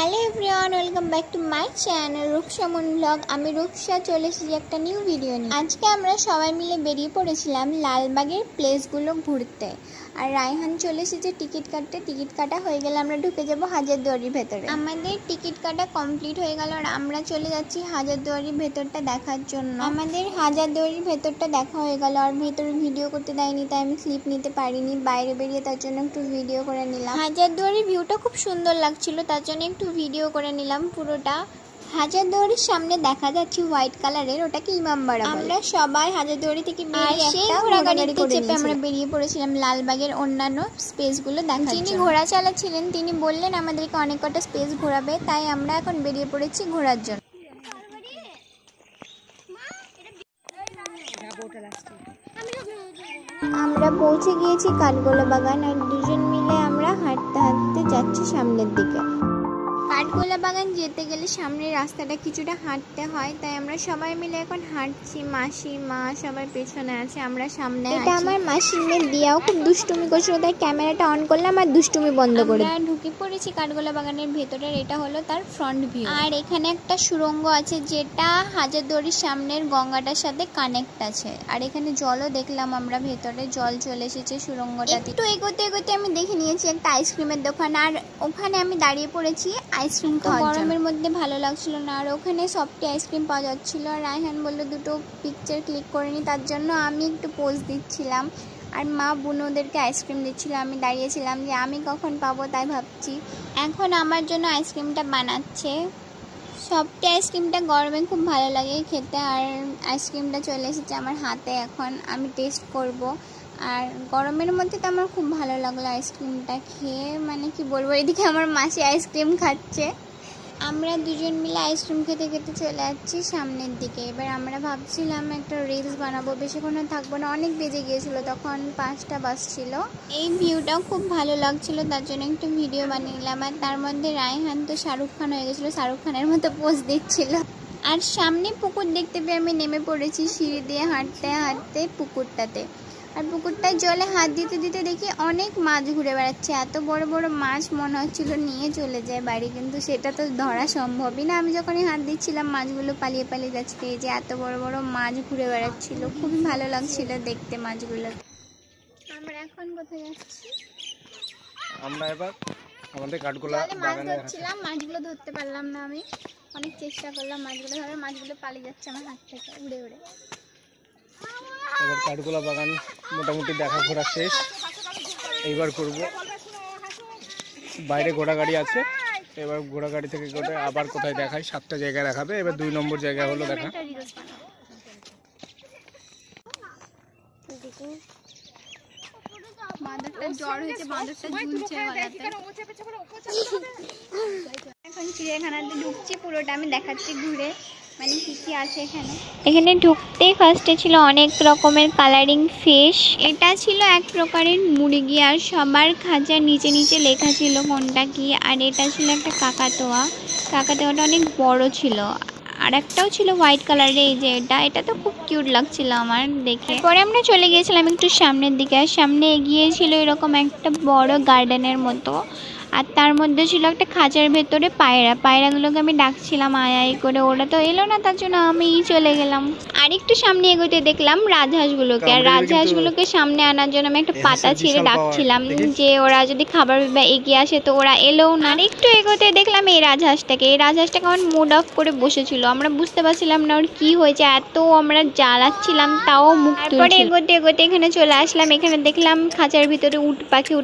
Hello everyone, welcome back to my channel Rupsa moon blog. আমি রূপসা চলে এসেছি একটা নিউ ভিডিও নিয়ে। আজকে আমরা সবাই মিলে বেরিয়ে পড়েছিলাম লালবাগের প্লেসগুলো ঘুরতে। আর রায়হান চলে এসেছে টিকিট কাটতে। টিকিট কাটা হয়ে গেলে আমরা ঢুকে যাব হাজারদুয়ারির ভেতরে। আমাদের টিকিট কাটা কমপ্লিট হয়ে গেল আর আমরা চলে যাচ্ছি হাজারদুয়ারির ভেতরটা দেখার জন্য। আমাদের হাজারদুয়ারির ভেতরটা দেখা হয়ে গেল আর ভেতরে ভিডিও করতে দেয়নি, তাই আমি ক্লিপ নিতে পারিনি। বাইরে বেরিয়ে তার জন্য একটু ভিডিও করে নিলাম। হাজারদুয়ারির ভিউটা খুব সুন্দর লাগছিল, তার জন্য একটু ভিডিও করে নিলাম পুরোটা। হাজারদুয়ারির সামনে দেখা যাচ্ছে হোয়াইট কালারের, ওটাকে ইমামবাড়া। আমরা সবাই হাজারদুয়ারি থেকে ঘোড়াগাড়িতে চেপে আমরা বেরিয়ে পড়েছিলাম লালবাগের অন্যান্য স্পেসগুলো দেখার। যিনি ঘোড়া চালাচ্ছিলেন তিনি বললেন আমাদেরকে অনেক কটা স্পেস ঘোরাবে, তাই আমরা এখন বেরিয়ে পড়েছি ঘোরার জন্য। আমরা পৌঁছে গিয়েছি কাঠগোলা বাগান আর দুজন মিলে আমরা হাঁটতে হাঁটতে যাচ্ছি সামনের দিকে। কাঠগোলা বাগান যেতে গেলে সামনের রাস্তাটা কিছুটা হাঁটতে হয়, তাই আমরা সবাই মিলে এখন হাঁটছি। মাসি মা সবাই পেছনে আছে, আমরা সামনে। এটা আমার মাসির মেয়ে দিয়াও খুব দুষ্টুমি করছিল, তাই ক্যামেরাটা অন করলাম আর দুষ্টুমি বন্ধ করে ঢুকে পড়েছি কাঠগোলা বাগানের ভেতরের। এটা হলো তার ফ্রন্ট ভিউ। আর এখানে একটা সুড়ঙ্গ আছে যেটা হাজারদুয়ারির সামনের গঙ্গাটার সাথে কানেক্ট আছে। আর এখানে জলও দেখলাম আমরা, ভেতরে জল চলে এসেছে সুড়ঙ্গটাতে। একটু এগোতে এগোতে আমি দেখে নিয়েছি একটা আইসক্রিমের দোকান, আর ওখানে আমি দাঁড়িয়ে পড়েছি আইসক্রিম খাওয়ার জন্য। গরমের মধ্যে ভালো লাগছিল না, আর ওখানে সফটি আইসক্রিম পাওয়া যাচ্ছিল। আর রায়হান বললো দুটো পিকচার ক্লিক করে নি, তার জন্য আমি একটু পোজ দিচ্ছিলাম। আর মা বুনোদেরকে আইসক্রিম দিচ্ছিল, আমি দাঁড়িয়েছিলাম যে আমি কখন পাবো তাই ভাবছি। এখন আমার জন্য আইসক্রিমটা বানাচ্ছে। সফটি আইসক্রিমটা গরমে খুব ভালো লাগে খেতে, আর আইসক্রিমটা চলে এসেছে আমার হাতে, এখন আমি টেস্ট করব। আর গরমের মধ্যে তো আমার খুব ভালো লাগলো আইসক্রিমটা খেয়ে, মানে কি বলবো। এদিকে আমার মাসি আইসক্রিম খাচ্ছে, আমরা দুজন মিলে আইসক্রিম খেতে খেতে চলে যাচ্ছি সামনের দিকে। এবার আমরা ভাবছিলাম একটা রিলস বানাবো, বেশিক্ষণ থাকবো না, অনেক বেজে গিয়েছিল, তখন 5টা বাজছিল। এই ভিউটাও খুব ভালো লাগছিল, তার জন্য একটু ভিডিও বানিয়ে নিলাম। আর তার মধ্যে রায়হান তো শাহরুখ খান হয়ে গেছিলো, শাহরুখ খানের মতো পোজ দিচ্ছিল। আর সামনে পুকুর দেখতে পেয়ে আমি নেমে পড়েছি সিঁড়ি দিয়ে হাঁটতে হাঁটতে পুকুরটাতে। আর পুকুরটায় জলে হাত দিতে দিতে দেখি অনেক মাছ ঘুরে বেড়াচ্ছে। এত বড় বড় মাছ মনে হচ্ছিল নিয়ে চলে যায় বাড়ি, কিন্তু সেটা তো ধরা সম্ভবই না। আমি যখনই হাত দিচ্ছিলাম মাছগুলো পালিয়ে পালিয়ে যাচ্ছে, এই যে এত বড় বড় মাছ ঘুরে বেড়াচ্ছিল, খুবই ভালো লাগছিল দেখতে মাছগুলো। আমরা এখন কোথায় যাচ্ছি? আমরা এবার আমাদের কাঠগোলা মাছ ধরছিলাম, মাছগুলো ধরতে পারলাম না। আমি অনেক চেষ্টা করলাম মাছগুলো ধরে, মাছগুলো পালিয়ে যাচ্ছে আমার হাত থেকে উড়ে উড়ে। এবার কাঠগোলা বাগান মোটামুটি দেখা ঘোরা শেষ। এইবার করব বাইরে ঘোড়াগাড়ি আছে, এবার ঘোড়াগাড়ি থেকে করে আবার কোথায় দেখায়, 7টা জায়গা দেখাবে। এবার 2 নম্বর জায়গা হলো দেখা। এখন চিড়িয়াখানাতে ঢুকছি, পুরোটা আমি দেখাচ্ছি ঘুরে, মানে কি কি আছে এখানে। এখানে ঢুকতেই ফার্স্টে ছিল অনেক রকমের কালারিং ফিশ। এটা ছিল এক প্রকারের মুরগি, আর সবার খাঁচার নিচে নিচে লেখা ছিল কোনটা কি। আর এটা ছিল একটা কাকাতুয়া, কাকাতুয়াটা অনেক বড় ছিল। আর একটাও ছিল হোয়াইট কালারের, এই যে এটা তো খুব কিউট লাগছিল আমার দেখে। পরে আমরা চলে গিয়েছিলাম একটু সামনের দিকে, আর সামনে এগিয়েছিল এরকম একটা বড় গার্ডেনের মতো। আর তার মধ্যে ছিল একটা খাঁচার ভেতরে পায়রাগুলোকে আমি ডাকছিলাম আয় আয় করে, ওরা তো এলো না, তার জন্য আমি চলে গেলাম। আর একটু সামনে এগোতে দেখলাম রাজহাঁসগুলোকে, আর রাজহাঁসগুলোকে সামনে আনার জন্য আমি একটা পাতা ছিঁড়ে ডাকছিলাম যে ওরা যদি খাবার এগিয়ে আসে, তো ওরা এলোও না। আর একটু এগোতে দেখলাম এই রাজহাঁসটাকে আমার মুড অফ করে বসেছিল। আমরা বুঝতে পারছিলাম না ওর কি হয়েছে, এত আমরা জ্বালাচ্ছিলাম তাও মুখ তুলছিল। তারপরে এগোতে এগোতে এখানে চলে আসলাম, এখানে দেখলাম খাঁচার ভিতরে উট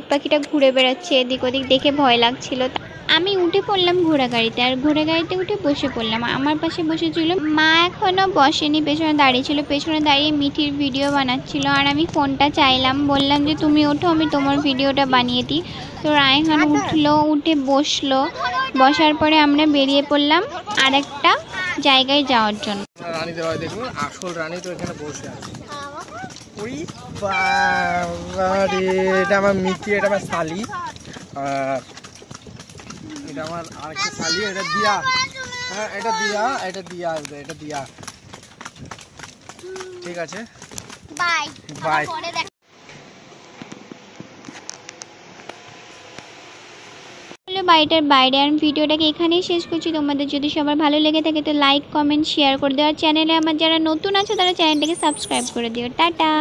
পাখিটা ঘুরে বেড়াচ্ছে এদিক ওদিক, দেখে ভয় লাগছিল। আমি উঠে পড়লাম ঘোড়াগাড়িতে, আর ঘোড়াগাড়িতে উঠে বসে পড়লাম। আমার পাশে বসেছিল মা, এখনো বসেনি, পেছনে দাঁড়িয়েছিল, পেছনে দাঁড়িয়ে মিঠির ভিডিও বানাচ্ছিল। আর আমি ফোনটা চাইলাম, বললাম যে তুমি ওঠো, আমি তোমার ভিডিওটা বানিয়ে দিই। তো রায়হান উঠলো, উঠে বসলো, বসার পরে আমরা বেরিয়ে পড়লাম আরেকটা জায়গায় যাওয়ার জন্য। রানী দেওয়া দেখুন, আসল রানী তো এখানে বসে আছে। ওই বাবা রে, এটা আমার মিঠি, এটা আমার শালি, আর এটা আমার আরেকটা শালি, এটা দিয়া। হ্যাঁ এটা দিয়া আসবে, এটা দিয়া। ঠিক আছে, বাই বাই। বাড়িটার বাইরে। আর ভিডিওটাকে এখানেই শেষ করছি। তোমাদের যদি সবার ভালো লেগে থাকে তো লাইক কমেন্ট শেয়ার করে দিও। আর চ্যানেলে আমার যারা নতুন আছে তারা চ্যানেলটাকে সাবস্ক্রাইব করে দিও। টাটা।